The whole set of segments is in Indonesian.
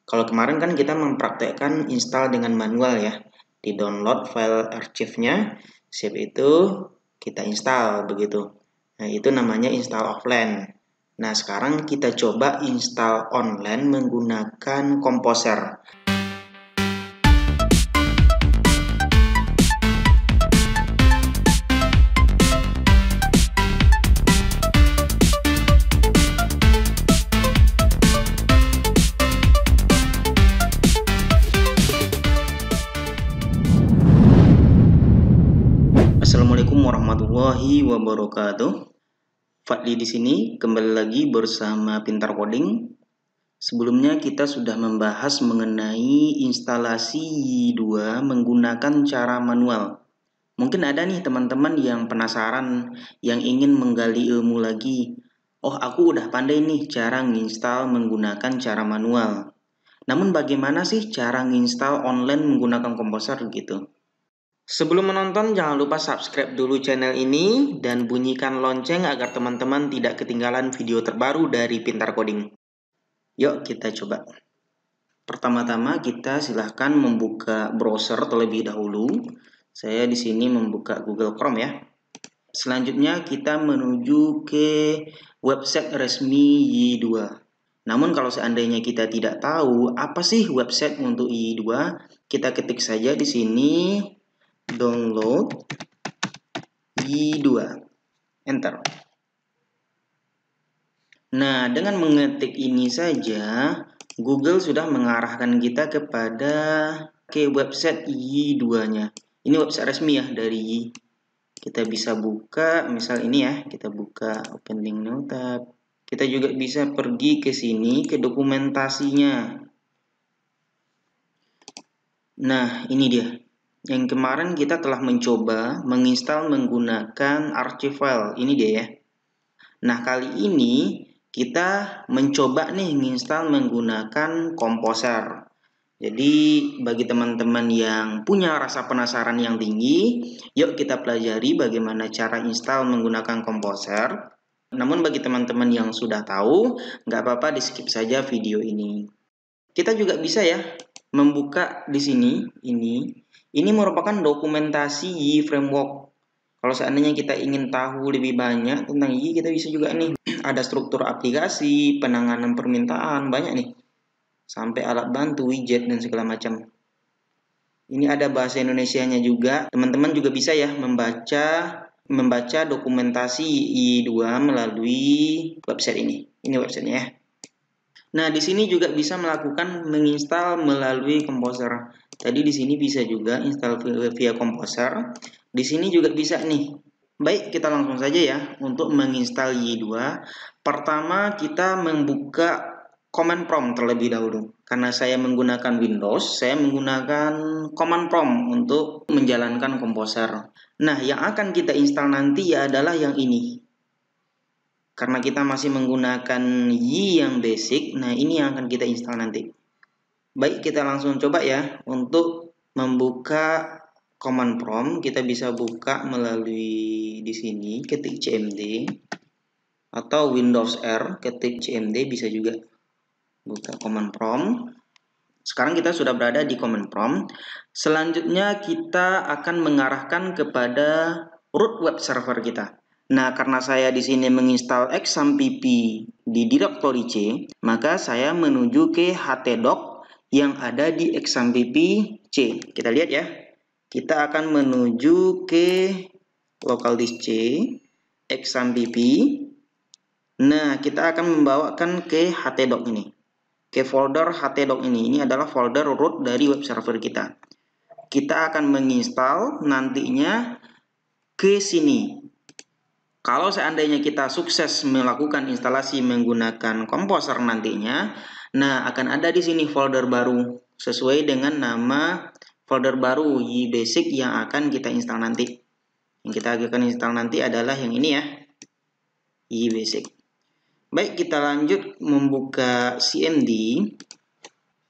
Kalau kemarin kan kita mempraktekkan install dengan manual ya. Di download file archive-nya, save itu kita install begitu. Nah, itu namanya install offline. Nah, sekarang kita coba install online menggunakan Composer. Assalamualaikum warahmatullahi wabarakatuh. Fadli di sini kembali lagi bersama Pintar Coding. Sebelumnya kita sudah membahas mengenai instalasi Y2 menggunakan cara manual. Mungkin ada nih teman-teman yang penasaran, yang ingin menggali ilmu lagi. Oh, aku udah pandai nih cara nginstal menggunakan cara manual. Namun bagaimana sih cara nginstal online menggunakan Composer gitu? Sebelum menonton, jangan lupa subscribe dulu channel ini dan bunyikan lonceng agar teman-teman tidak ketinggalan video terbaru dari Pintar Coding. Yuk kita coba. Pertama-tama kita silahkan membuka browser terlebih dahulu. Saya di sini membuka Google Chrome ya. Selanjutnya kita menuju ke website resmi Y2. Namun kalau seandainya kita tidak tahu apa sih website untuk Y2, kita ketik saja di sini download Y2, enter. Nah, dengan mengetik ini saja, Google sudah mengarahkan kita kepada website Y2-nya. Ini website resmi ya dari Y. Kita bisa buka, misal ini ya, kita buka open link new tab. Kita juga bisa pergi ke sini, ke dokumentasinya. Nah, ini dia. Yang kemarin kita telah mencoba menginstal menggunakan archive file. Ini dia ya. Nah, kali ini kita mencoba nih menginstal menggunakan Composer. Jadi, bagi teman-teman yang punya rasa penasaran yang tinggi, yuk kita pelajari bagaimana cara install menggunakan Composer. Namun bagi teman-teman yang sudah tahu, nggak apa-apa di-skip saja video ini. Kita juga bisa ya membuka di sini, ini merupakan dokumentasi Y framework. Kalau seandainya kita ingin tahu lebih banyak tentang Y, kita bisa juga nih. Ada struktur aplikasi, penanganan permintaan, banyak nih. Sampai alat bantu, widget, dan segala macam. Ini ada bahasa Indonesianya juga. Teman-teman juga bisa ya membaca dokumentasi Y2 melalui website ini. Ini websitenya ya. Nah, di sini juga bisa melakukan menginstal melalui Composer. Tadi di sini bisa juga install via Composer. Di sini juga bisa nih. Baik, kita langsung saja ya untuk menginstal Y2. Pertama, kita membuka command prompt terlebih dahulu. Karena saya menggunakan Windows, saya menggunakan command prompt untuk menjalankan Composer. Nah, yang akan kita install nanti adalah yang ini. Karena kita masih menggunakan Y yang basic, nah ini yang akan kita install nanti. Baik, kita langsung coba ya. Untuk membuka command prompt, kita bisa buka melalui di sini, ketik cmd. Atau Windows R, ketik cmd, bisa juga buka command prompt. Sekarang kita sudah berada di command prompt. Selanjutnya kita akan mengarahkan kepada root web server kita. Nah, karena saya di sini menginstal XAMPP di directory C, maka saya menuju ke htdoc yang ada di XAMPP C. Kita lihat ya. Kita akan menuju ke local disk C, XAMPP. Nah, kita akan membawakan ke htdoc ini. Ke folder htdoc ini. Ini adalah folder root dari web server kita. Kita akan menginstal nantinya ke sini. Kalau seandainya kita sukses melakukan instalasi menggunakan Composer nantinya, nah akan ada di sini folder baru sesuai dengan nama folder baru Y Basic yang akan kita install nanti. Yang kita akan install nanti adalah yang ini ya, Y Basic. Baik, kita lanjut membuka CMD.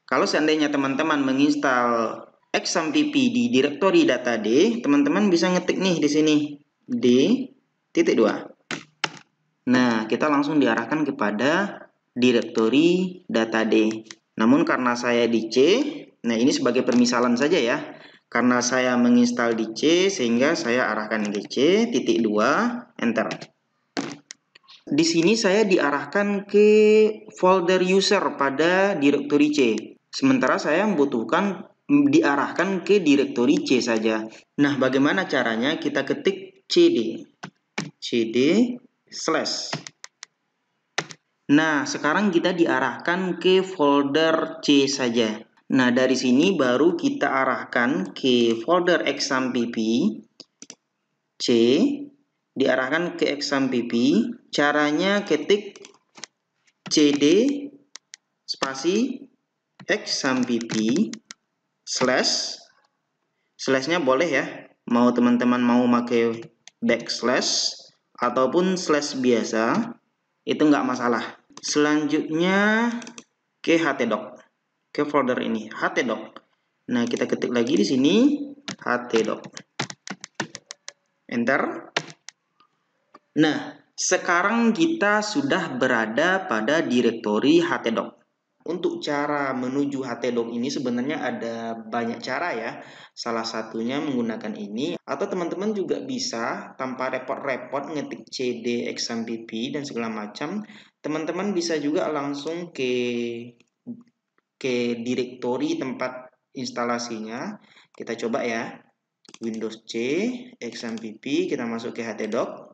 Kalau seandainya teman-teman menginstal XAMPP di directory data D, teman-teman bisa ngetik nih di sini D.2. Nah, kita langsung diarahkan kepada directory data D. Namun karena saya di C, nah ini sebagai permisalan saja ya. Karena saya menginstal di C, sehingga saya arahkan ke C, titik 2, enter. Di sini saya diarahkan ke folder user pada direktori C. Sementara saya membutuhkan diarahkan ke direktori C saja. Nah, bagaimana caranya? Kita ketik cd slash. Nah, sekarang kita diarahkan ke folder C saja. Nah, dari sini baru kita arahkan ke folder exampp C, diarahkan ke exampp. Caranya ketik cd spasi exampp slash. Slashnya boleh ya, mau teman-teman mau pakai backslash ataupun slash biasa, itu nggak masalah. Selanjutnya ke htdoc, ke folder ini htdoc. Nah, kita ketik lagi di sini htdoc, enter. Nah, sekarang kita sudah berada pada direktori htdoc. Untuk cara menuju htdoc ini sebenarnya ada banyak cara ya. Salah satunya menggunakan ini, atau teman-teman juga bisa tanpa repot-repot ngetik cd exampp dan segala macam. Teman-teman bisa juga langsung ke direktori tempat instalasinya. Kita coba ya. Windows C, exampp, kita masuk ke htdoc.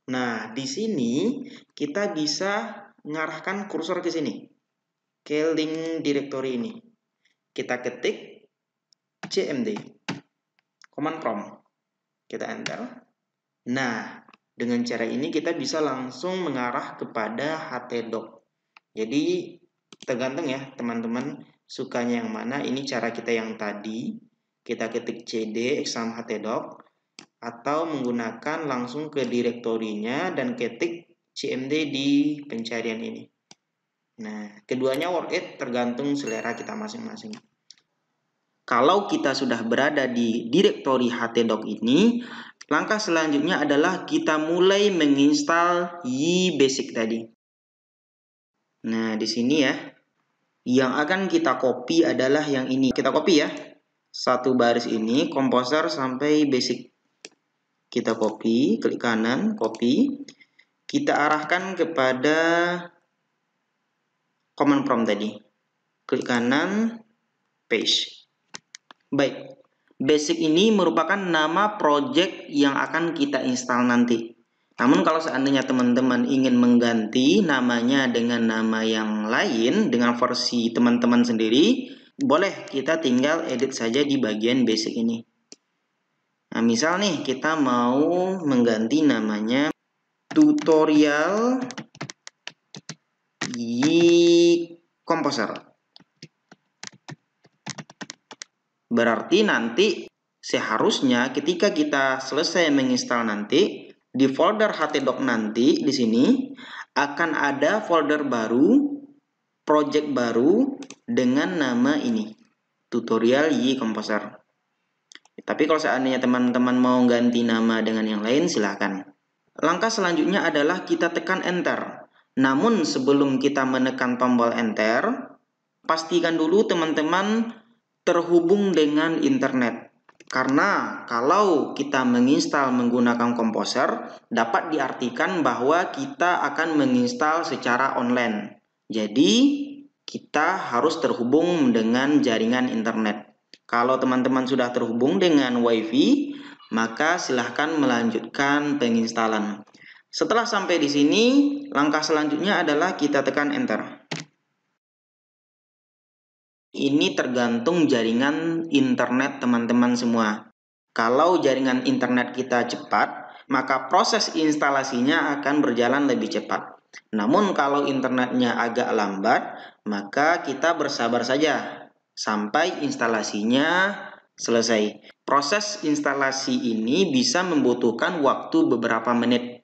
Nah, di sini kita bisa mengarahkan kursor ke sini, ke link directory ini. Kita ketik cmd, command prompt, kita enter. Nah, dengan cara ini kita bisa langsung mengarah kepada htdoc. Jadi tergantung ya teman-teman sukanya yang mana. Ini cara kita yang tadi, kita ketik cd exam htdoc, atau menggunakan langsung ke direktorinya dan ketik cmd di pencarian ini. Nah, keduanya worth it, tergantung selera kita masing-masing. Kalau kita sudah berada di direktori htdoc ini, langkah selanjutnya adalah kita mulai menginstal YBasic tadi. Nah, di sini ya, yang akan kita copy adalah yang ini. Kita copy ya, satu baris ini, komposer sampai basic. Kita copy, klik kanan, copy. Kita arahkan kepada command prompt tadi. Klik kanan, paste. Baik, basic ini merupakan nama project yang akan kita install nanti. Namun kalau seandainya teman-teman ingin mengganti namanya dengan nama yang lain, dengan versi teman-teman sendiri, boleh kita tinggal edit saja di bagian basic ini. Nah, misal nih kita mau mengganti namanya tutorial Composer. Berarti nanti seharusnya ketika kita selesai menginstal nanti di folder htdoc nanti di sini akan ada folder baru, project baru dengan nama ini, tutorial Composer. Tapi kalau seandainya teman-teman mau ganti nama dengan yang lain, silahkan. Langkah selanjutnya adalah kita tekan enter. Namun sebelum kita menekan tombol enter, pastikan dulu teman-teman terhubung dengan internet. Karena kalau kita menginstal menggunakan Composer, dapat diartikan bahwa kita akan menginstal secara online. Jadi, kita harus terhubung dengan jaringan internet. Kalau teman-teman sudah terhubung dengan WiFi, maka silahkan melanjutkan penginstalan. Setelah sampai di sini, langkah selanjutnya adalah kita tekan enter. Ini tergantung jaringan internet teman-teman semua. Kalau jaringan internet kita cepat, maka proses instalasinya akan berjalan lebih cepat. Namun kalau internetnya agak lambat, maka kita bersabar saja sampai instalasinya selesai. Proses instalasi ini bisa membutuhkan waktu beberapa menit.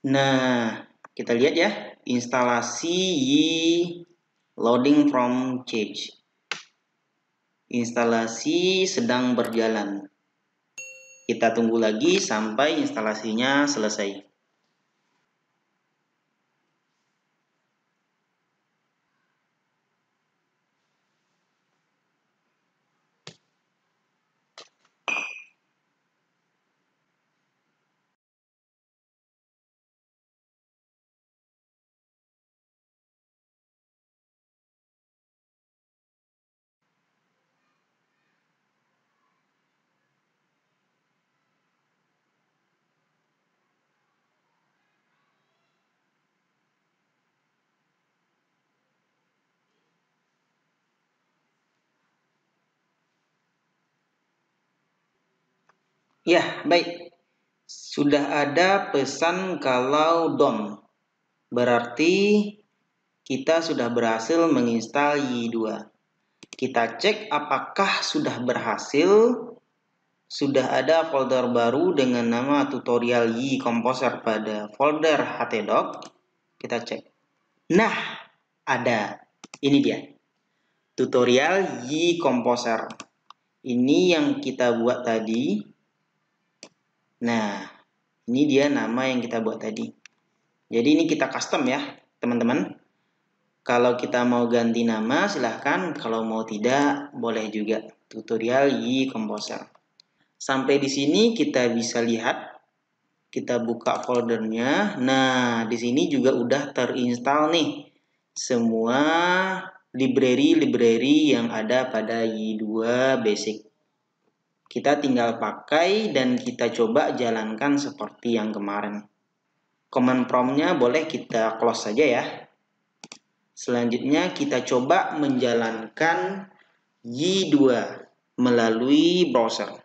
Nah, kita lihat ya, instalasi loading from change. Instalasi sedang berjalan. Kita tunggu lagi sampai instalasinya selesai. Ya, baik. Sudah ada pesan kalau done. Berarti kita sudah berhasil menginstal Y2. Kita cek apakah sudah berhasil. Sudah ada folder baru dengan nama tutorial Y Composer pada folder htdoc. Kita cek. Nah, ada. Ini dia. Tutorial Y Composer. Ini yang kita buat tadi. Nah, ini dia nama yang kita buat tadi. Jadi ini kita custom ya, teman-teman. Kalau kita mau ganti nama, silahkan. Kalau mau tidak, boleh juga. Tutorial Y Composer. Sampai di sini kita bisa lihat. Kita buka foldernya. Nah, di sini juga udah terinstall nih semua library yang ada pada Y2 Basic. Kita tinggal pakai dan kita coba jalankan seperti yang kemarin. Command prompt-nya boleh kita close saja ya. Selanjutnya kita coba menjalankan Y2 melalui browser.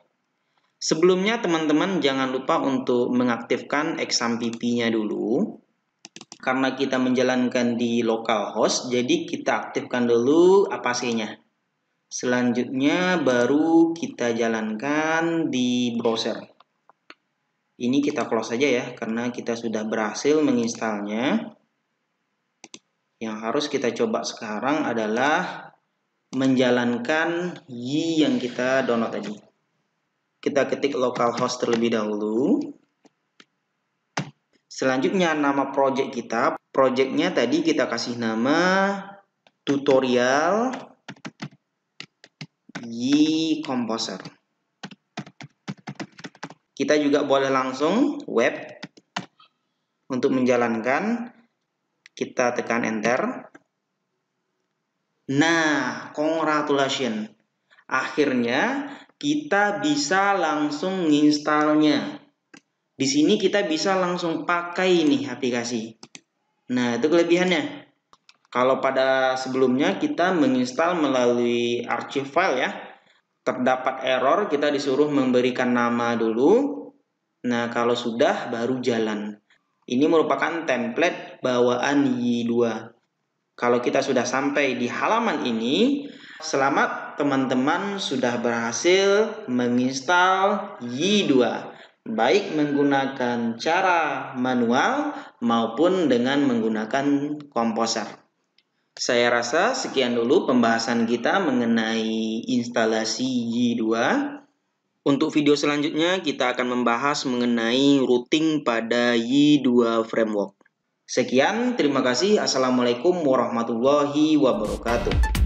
Sebelumnya teman-teman jangan lupa untuk mengaktifkan XAMPP-nya dulu. Karena kita menjalankan di localhost, jadi kita aktifkan dulu Apache-nya. Selanjutnya baru kita jalankan di browser. Ini kita close saja ya, karena kita sudah berhasil menginstalnya. Yang harus kita coba sekarang adalah menjalankan Y yang kita download tadi. Kita ketik localhost terlebih dahulu. Selanjutnya nama project kita. Projectnya tadi kita kasih nama tutorial Y Composer. Kita juga boleh langsung web untuk menjalankan. Kita tekan enter. Nah, congratulations. Akhirnya kita bisa langsung menginstalnya. Di sini kita bisa langsung pakai nih aplikasi. Nah, itu kelebihannya. Kalau pada sebelumnya kita menginstal melalui archive file ya. Terdapat error, kita disuruh memberikan nama dulu. Nah, kalau sudah baru jalan. Ini merupakan template bawaan Y2. Kalau kita sudah sampai di halaman ini, selamat teman-teman sudah berhasil menginstal Y2. Baik menggunakan cara manual maupun dengan menggunakan komposer. Saya rasa sekian dulu pembahasan kita mengenai instalasi Y2. Untuk video selanjutnya kita akan membahas mengenai routing pada Y2 Framework. Sekian, terima kasih. Assalamualaikum warahmatullahi wabarakatuh.